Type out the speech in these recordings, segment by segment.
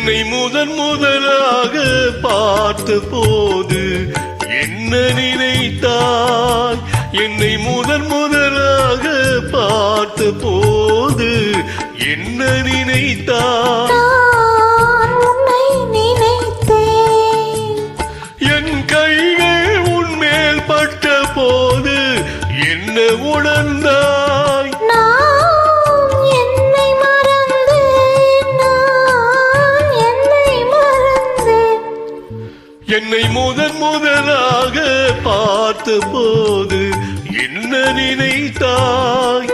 என்னை முதலாக பார்த்த போது என்ன நினைத்தாய்? என்னை முதலாக பார்த்த போது என்ன நினைத்தாய்? என் கைகள் உன்மேல் பட்ட போது என்ன உணர்ந்தாய்? என்னை முதலாக பார்த்த போது என்ன நினைத்தாய்?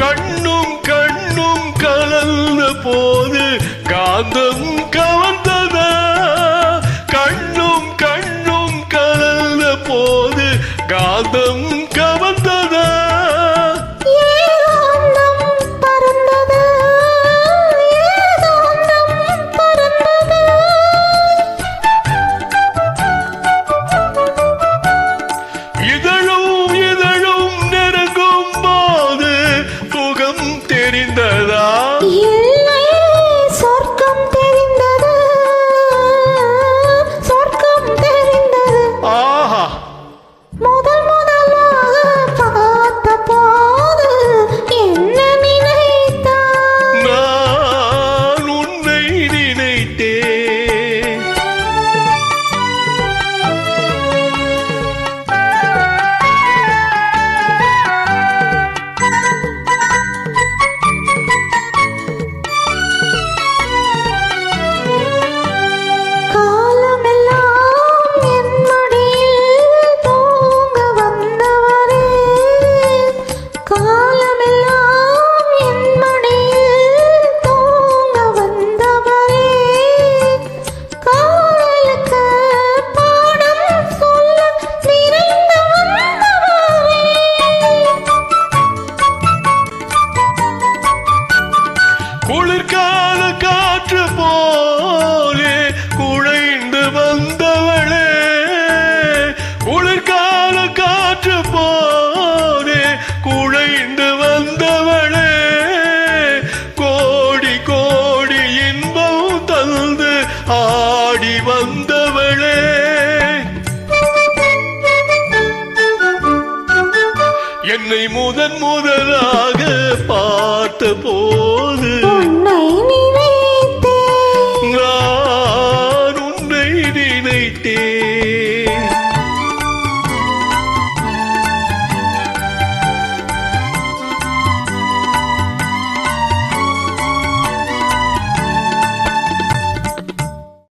கண்ணும் கண்ணும் கலந்த போது காந்தம் கவர்ந்ததா? கண்ணும் கண்ணும் கலந்த போது காந்தம் கவர்ந்ததா? இதழும் இதழும் நெருங்கும் போது முகம் தெரிந்ததா? குளிர்கால காற்று போலே குழைந்து வந்தவளே, குளிர்கால காற்று போலே குழைந்து வந்தவளே, கோடி கோடி இன்பம் தந்து ஆடி வந்தவளே. என்னை முதலாக பார்த்த போது நான் உன்னை நினைத்தேன்.